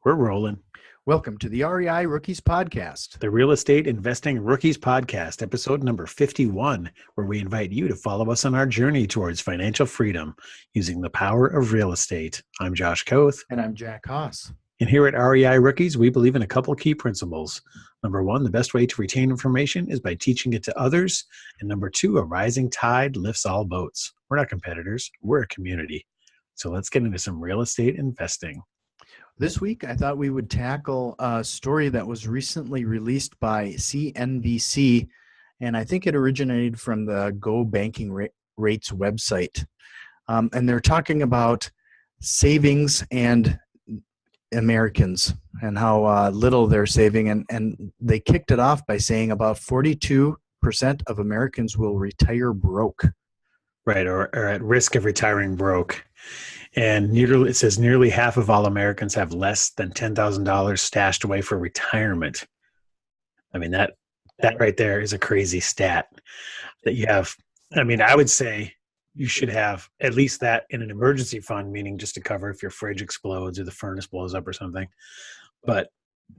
We're rolling. Welcome to the REI Rookies Podcast. The Real Estate Investing Rookies Podcast, episode number 51, where we invite you to follow us on our journey towards financial freedom using the power of real estate. I'm Josh Koth. And I'm Jack Haas. And here at REI Rookies, we believe in a couple key principles. Number one, the best way to retain information is by teaching it to others. And number two, a rising tide lifts all boats. We're not competitors. We're a community. So let's get into some real estate investing. This week, I thought we would tackle a story that was recently released by CNBC, and I think it originated from the Go Banking Rates website. And they're talking about savings and Americans and how little they're saving. And they kicked it off by saying about 42% of Americans will retire broke. Right, or at risk of retiring broke. And it says nearly half of all Americans have less than $10,000 stashed away for retirement. I mean, that right there is a crazy stat that you have. I mean, I would say you should have at least that in an emergency fund, meaning just to cover if your fridge explodes or the furnace blows up or something. But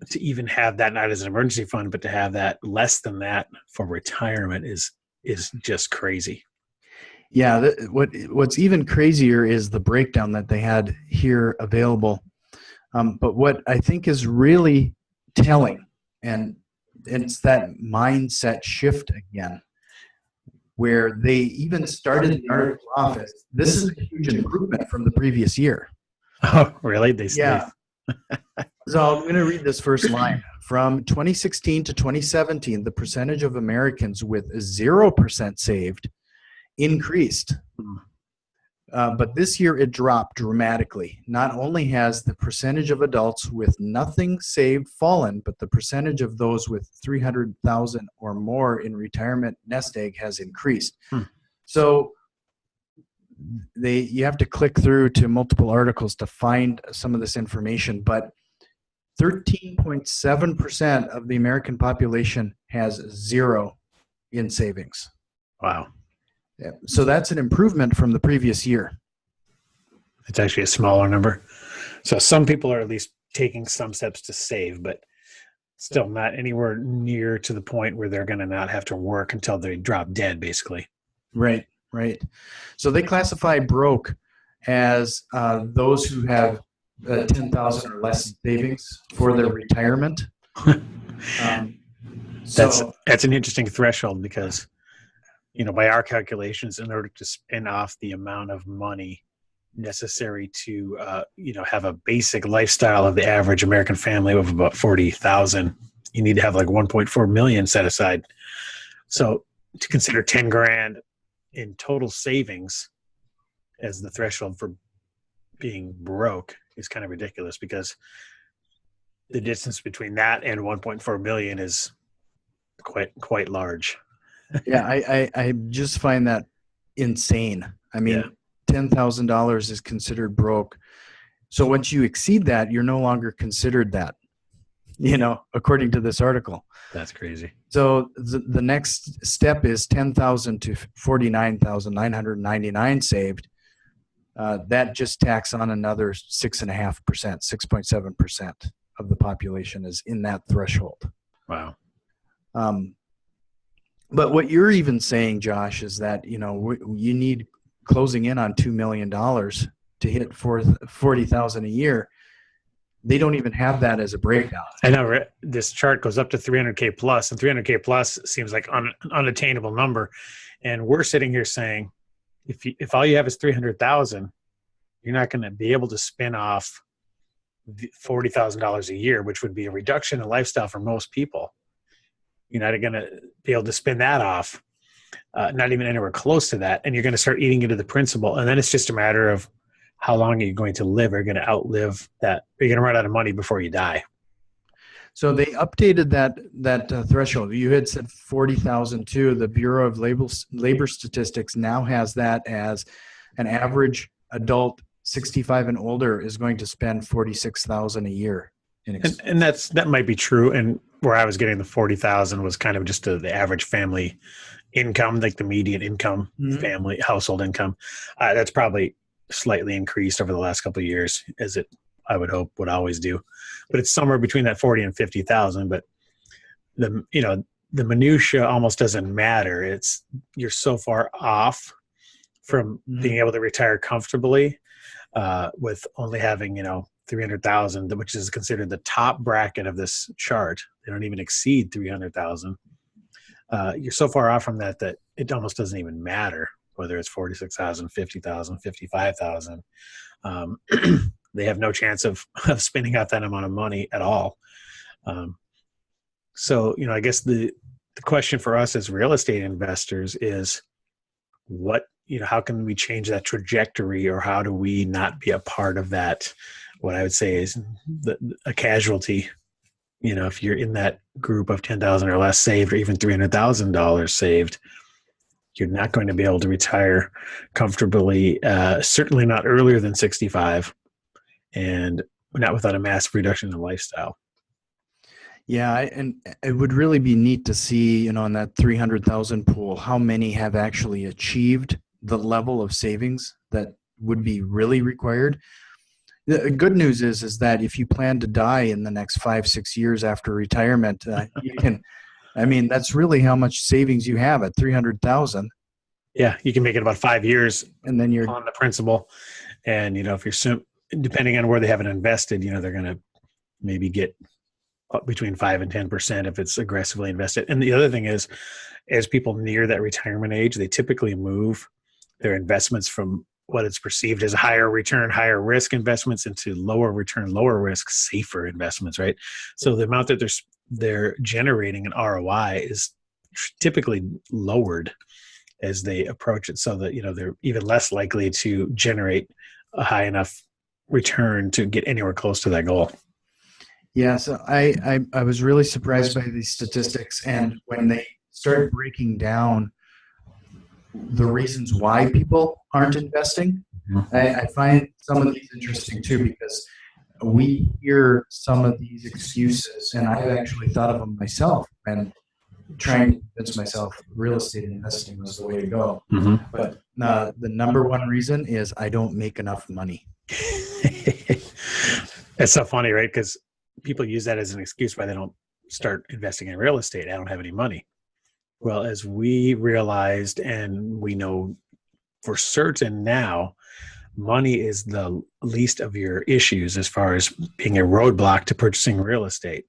to even have that not as an emergency fund, but to have that less than that for retirement is just crazy. Yeah, what's even crazier is the breakdown that they had here available. But what I think is really telling, and it's that mindset shift again, where they even started the article off as, this is a huge improvement from the previous year. Oh, really? Yeah. So I'm going to read this first line. From 2016 to 2017, the percentage of Americans with 0% saved increased. But this year it dropped dramatically. Not only has the percentage of adults with nothing saved fallen, but the percentage of those with 300,000 or more in retirement nest egg has increased. So you have to click through to multiple articles to find some of this information, but 13.7% of the American population has zero in savings. Wow. Yeah. So that's an improvement from the previous year. It's actually a smaller number. So some people are at least taking some steps to save, but still not anywhere near to the point where they're going to not have to work until they drop dead, basically. Right. So they classify broke as those who have 10,000 or less savings for their retirement. That's an interesting threshold because, by our calculations, in order to spin off the amount of money necessary to, have a basic lifestyle of the average American family of about 40,000, you need to have like 1.4 million set aside. So to consider 10 grand in total savings as the threshold for being broke is kind of ridiculous because the distance between that and 1.4 million is quite large. Yeah, I just find that insane. I mean, $10,000 is considered broke. So once you exceed that, you're no longer considered that, according to this article. That's crazy. So the next step is 10,000 to 49,999 saved. That just tacks on another 6.5%, 6.7% of the population is in that threshold. Wow. But what you're even saying, Josh, is that, you need closing in on $2 million to hit 40,000 a year. They don't even have that as a breakdown. I know this chart goes up to 300K plus, and 300K plus seems like an unattainable number. And we're sitting here saying, if all you have is 300,000, you're not going to be able to spin off $40,000 a year, which would be a reduction in lifestyle for most people. You're not going to be able to spin that off, not even anywhere close to that. And you're going to start eating into the principal. And then it's just a matter of how long are you going to live? Are you going to outlive that? Are you going to run out of money before you die? So they updated that threshold. You had said 40,000 too. The Bureau of Labor Statistics now has that as an average adult 65 and older is going to spend 46,000 a year. And that might be true. And where I was getting the 40,000 was kind of just the average family income, like the median income, family household income. That's probably slightly increased over the last couple of years as it I would hope would always do, but it's somewhere between that 40 and 50,000. But the minutia almost doesn't matter. It's you're so far off from being able to retire comfortably with only having 300,000, which is considered the top bracket of this chart. They don't even exceed 300,000. You're so far off from that it almost doesn't even matter whether it's 46,000, 50,000, 55,000. They have no chance of spending out that amount of money at all. So, I guess the question for us as real estate investors is how can we change that trajectory, or how do we not be a part of that? What I would say is a casualty. If you're in that group of 10,000 or less saved, or even $300,000 saved, you're not going to be able to retire comfortably, certainly not earlier than 65, and not without a massive reduction in lifestyle. Yeah, and it would really be neat to see, in that 300,000 pool, how many have actually achieved the level of savings that would be really required. The good news is that if you plan to die in the next 5-6 years after retirement, you can. That's really how much savings you have at 300,000. Yeah, you can make it about 5 years, and then you're on the principal. And if you're depending on where they have it invested, they're going to maybe get between 5 and 10% if it's aggressively invested. And the other thing is, as people near that retirement age, they typically move their investments from what is perceived as higher return, higher risk investments into lower return, lower risk, safer investments, right? So the amount that they're generating an ROI is typically lowered as they approach it, so that they're even less likely to generate a high enough return to get anywhere close to that goal. Yeah, so I was really surprised by these statistics, and when they started breaking down the reasons why people aren't investing, I find some of these interesting too, because we hear some of these excuses, and I've actually thought of them myself, and trying to convince myself real estate investing was the way to go. Mm-hmm. But the number one reason is I don't make enough money. It's so funny, right? Because people use that as an excuse why they don't start investing in real estate. I don't have any money. Well, as we realized, and we know for certain now, money is the least of your issues as far as being a roadblock to purchasing real estate.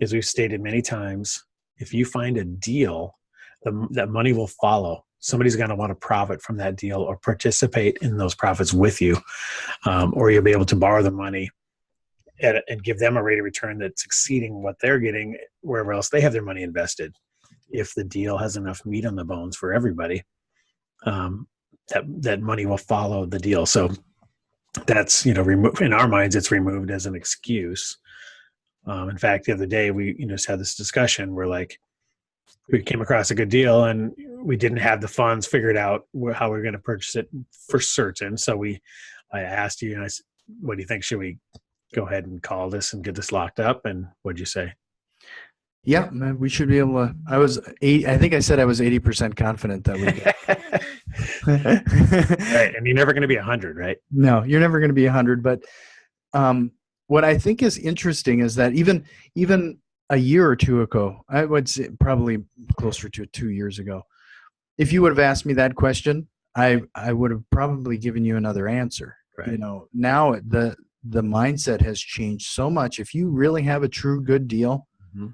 As we've stated many times, if you find a deal, that money will follow. Somebody's going to want to profit from that deal or participate in those profits with you, or you'll be able to borrow the money and give them a rate of return that's exceeding what they're getting wherever else they have their money invested. If the deal has enough meat on the bones for everybody, that money will follow the deal. So that's, removed in our minds, it's removed as an excuse. In fact, the other day we just had this discussion where we came across a good deal and we didn't have the funds figured out how we were going to purchase it for certain. So I asked you, and I said, what do you think? Should we go ahead and call this and get this locked up? And what'd you say? Yeah, we should be able to. I think I said I was 80% confident that we Right. And you're never going to be 100, right? No, you're never going to be 100. But what I think is interesting is that even a year or two ago, I would say probably closer to 2 years ago, if you would have asked me that question, I would have probably given you another answer. Right. Now the mindset has changed so much. If you really have a true good deal, mm-hmm.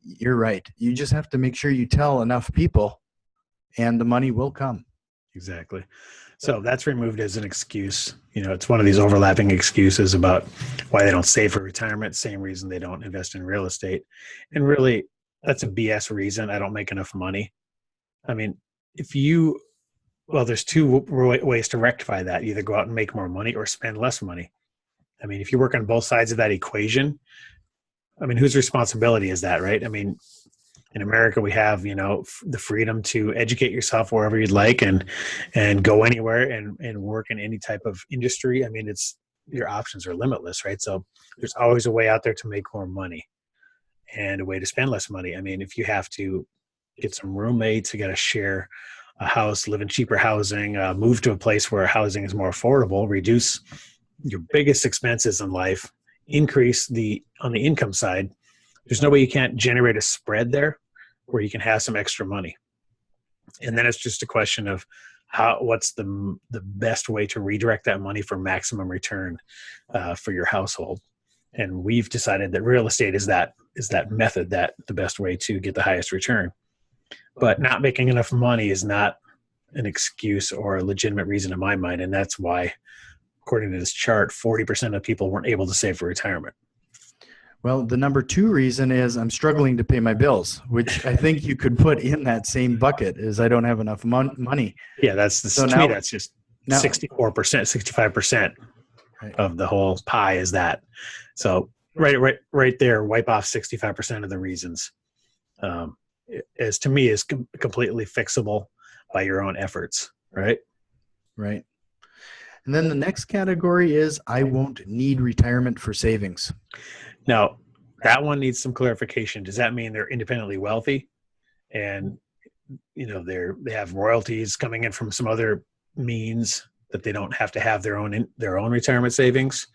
You're right. You just have to make sure you tell enough people, and the money will come. Exactly. So that's removed as an excuse. It's one of these overlapping excuses about why they don't save for retirement. Same reason they don't invest in real estate. And really, that's a BS reason. I don't make enough money. I mean, there's two ways to rectify that. Either go out and make more money or spend less money. I mean, if you work on both sides of that equation, whose responsibility is that, right? In America, we have, the freedom to educate yourself wherever you'd like and go anywhere and work in any type of industry. Your options are limitless, right? So there's always a way out there to make more money and a way to spend less money. If you have to get some roommates, you got to share a house, live in cheaper housing, move to a place where housing is more affordable, reduce your biggest expenses in life, increase on the income side. There's no way you can't generate a spread there where you can have some extra money. And then it's just a question of what's the best way to redirect that money for maximum return for your household. And we've decided that real estate is that method, that the best way to get the highest return. But not making enough money is not an excuse or a legitimate reason in my mind. And that's why, according to this chart, 40% of people weren't able to save for retirement. Well, the number 2 reason is I'm struggling to pay my bills, which I think you could put in that same bucket, is I don't have enough money. Yeah, that's just 64%, 65% of the whole pie is that. So right there, wipe off 65% of the reasons. As to me, is completely fixable by your own efforts, right? Right. And then the next category is I won't need retirement for savings. Now, that one needs some clarification. Does that mean they're independently wealthy and, they have royalties coming in from some other means that they don't have to have their own retirement savings,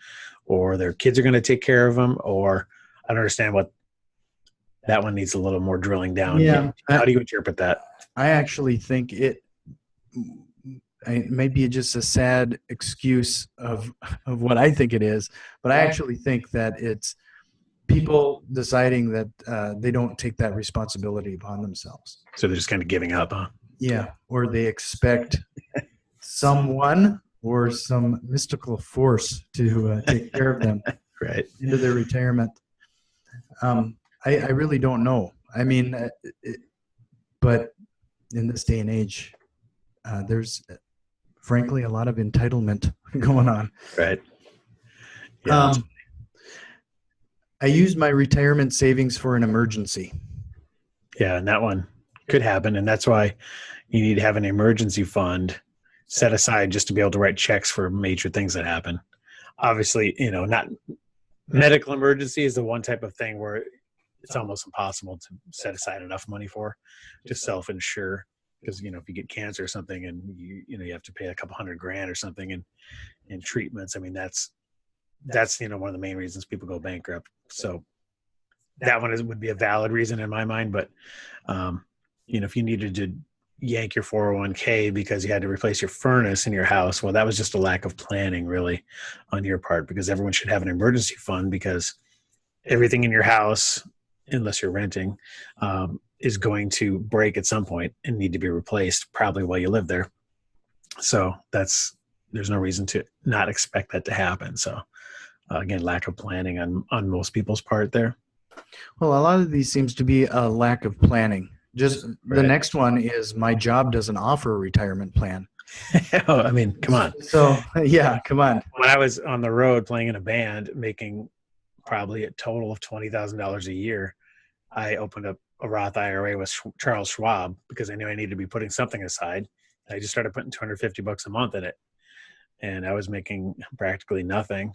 or their kids are going to take care of them? Or I don't understand what that one needs a little more drilling down. Yeah. How do you interpret that? I actually think it may be just a sad excuse of what I think it is, but I actually think that it's people deciding that they don't take that responsibility upon themselves. So they're just kind of giving up, huh? Yeah, or they expect someone or some mystical force to take care of them right into their retirement. I really don't know. I mean, but in this day and age, there's frankly a lot of entitlement going on. Right. Yeah. I used my retirement savings for an emergency. Yeah, and that one could happen, and that's why you need to have an emergency fund set aside just to be able to write checks for major things that happen. Obviously, not medical emergency is the one type of thing where it's almost impossible to set aside enough money for, to self-insure, because if you get cancer or something and you have to pay a couple $100,000 or something in treatments. I mean, that's one of the main reasons people go bankrupt. So that one would be a valid reason in my mind. But if you needed to yank your 401k because you had to replace your furnace in your house, well, that was just a lack of planning really on your part, because everyone should have an emergency fund, because everything in your house, unless you're renting, is going to break at some point and need to be replaced probably while you live there. So there's no reason to not expect that to happen. So again, lack of planning on most people's part there. Well, a lot of these seems to be a lack of planning. Just Right. The next one is my job doesn't offer a retirement plan. I mean, come on. So yeah, come on. When I was on the road playing in a band, making probably a total of $20,000 a year, I opened up a Roth IRA with Charles Schwab because I knew I needed to be putting something aside. I just started putting $250 a month in it, and I was making practically nothing,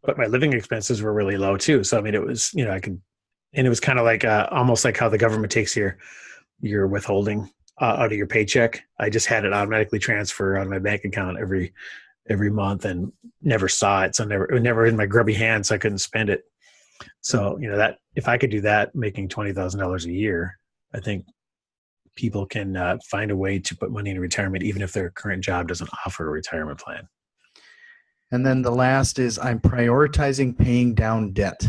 but my living expenses were really low too. So I mean, it was and it was kind of like almost like how the government takes your withholding out of your paycheck. I just had it automatically transfer out of my bank account every month and never saw it. So it was never in my grubby hands, so I couldn't spend it. So, that if I could do that, making $20,000 a year, I think people can find a way to put money in retirement, even if their current job doesn't offer a retirement plan. And then the last is I'm prioritizing paying down debt.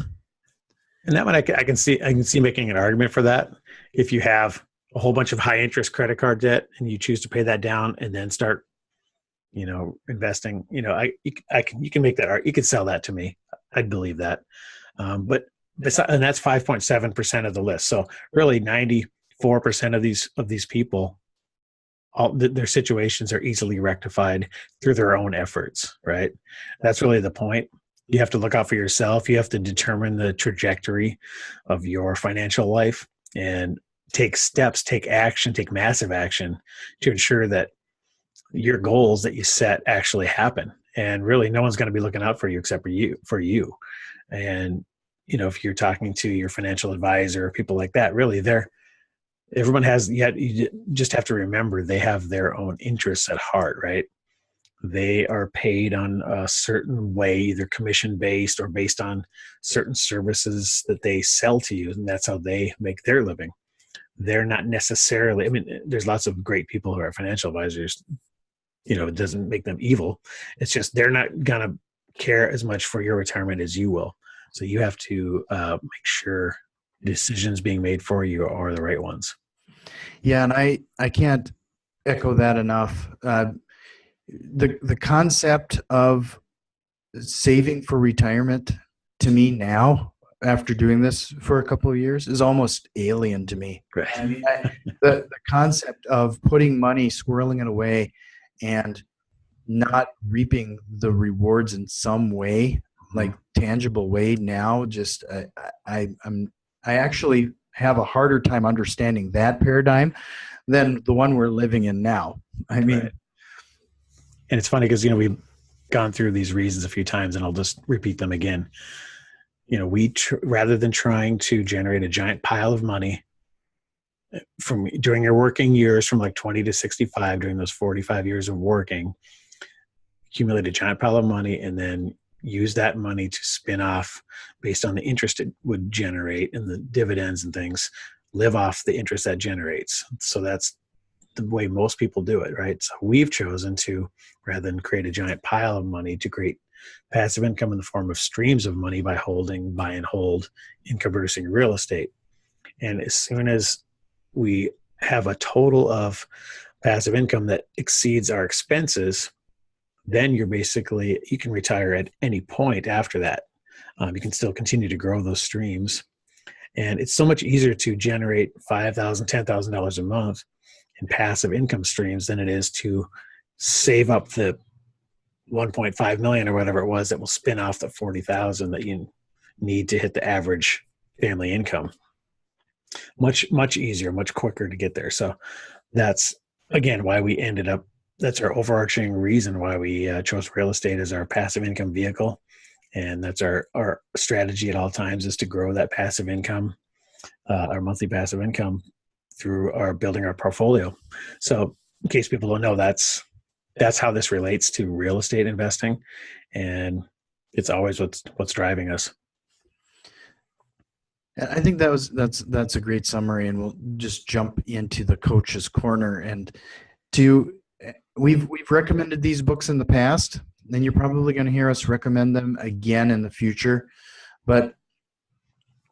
And that one I can see making an argument for that. If you have a whole bunch of high interest credit card debt and you choose to pay that down and then start, investing, you can make that, you could sell that to me. I'd believe that. And that's 5.7% of the list. So really 94% of these people, their situations are easily rectified through their own efforts, right? That's really the point. You have to look out for yourself. You have to determine the trajectory of your financial life and take steps, take action, take massive action to ensure that your goals that you set actually happen. And really no one's going to be looking out for you except for you. And, if you're talking to your financial advisor or people like that, really everyone has, you just have to remember they have their own interests at heart, right? They are paid on a certain way, either commission based or based on certain services that they sell to you, and that's how they make their living. They're not necessarily, I mean, there's lots of great people who are financial advisors. It doesn't make them evil. It's just they're not going to care as much for your retirement as you will. So you have to make sure decisions being made for you are the right ones. Yeah, and I can't echo that enough. The concept of saving for retirement, to me now, after doing this for a couple of years, is almost alien to me. Right. I mean, the concept of putting money, squirreling it away, and not reaping the rewards in some way, like tangible way now, just I actually have a harder time understanding that paradigm than the one we're living in now. I mean, right. And it's funny because, we've gone through these reasons a few times, and I'll just repeat them again. Rather than trying to generate a giant pile of money during your working years from like 20 to 65, during those 45 years of working, accumulate a giant pile of money and then use that money to spin off based on the interest it would generate and the dividends and things, live off the interest that generates. So that's the way most people do it, right? So we've chosen to, rather than create a giant pile of money, to create passive income in the form of streams of money by holding, buy and hold income producing real estate. And as soon as we have a total of passive income that exceeds our expenses, then you can retire at any point after that. You can still continue to grow those streams. And it's so much easier to generate $5,000, $10,000 a month in passive income streams than it is to save up the 1.5 million or whatever it was that will spin off the 40,000 that you need to hit the average family income. Much easier, much quicker to get there. So that's, again, why we that's our overarching reason why we chose real estate as our passive income vehicle. And that's our strategy at all times, is to grow that passive income, our monthly passive income, through building our portfolio. So in case people don't know, that's how this relates to real estate investing. And it's always what's driving us. I think that's a great summary, and we'll just jump into the coach's corner. And we've recommended these books in the past, and you're probably going to hear us recommend them again in the future. But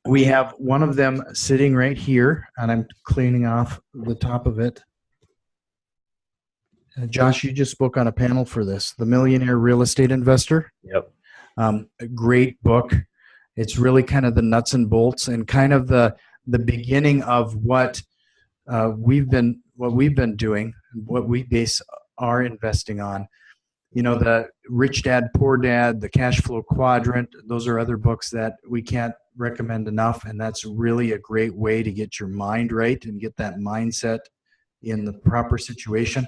we have one of them sitting right here, and I'm cleaning off the top of it. Josh, you just spoke on a panel for this, The Millionaire Real Estate Investor. Yep. A great book. It's really kind of the nuts and bolts and kind of the beginning of what we've been doing, what we base our investing on. The Rich Dad, Poor Dad, the Cash Flow Quadrant, those are other books that we can't recommend enough. And that's really a great way to get your mind right and get that mindset in the proper situation.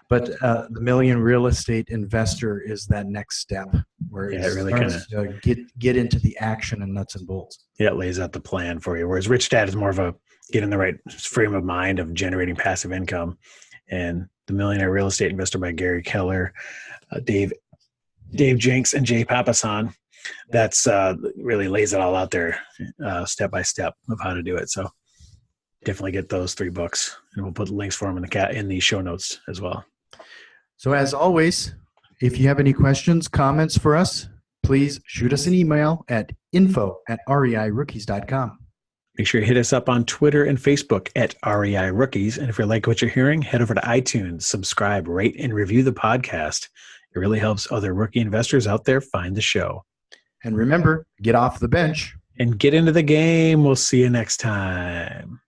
But the Million Real Estate Investor is that next step where it really starts to get into the action and nuts and bolts. Yeah, it lays out the plan for you. Whereas Rich Dad is more of a get in the right frame of mind of generating passive income. And The Millionaire Real Estate Investor by Gary Keller, Dave Jenks, and Jay Papasan, that's really lays it all out there step by step of how to do it. So definitely get those 3 books, and we'll put links for them in the show notes as well. So as always, if you have any questions, comments for us, please shoot us an email at info@reirookies.com. Make sure you hit us up on Twitter and Facebook at REI Rookies. And if you like what you're hearing, head over to iTunes, subscribe, rate, and review the podcast. It really helps other rookie investors out there find the show. And remember, get off the bench and get into the game. We'll see you next time.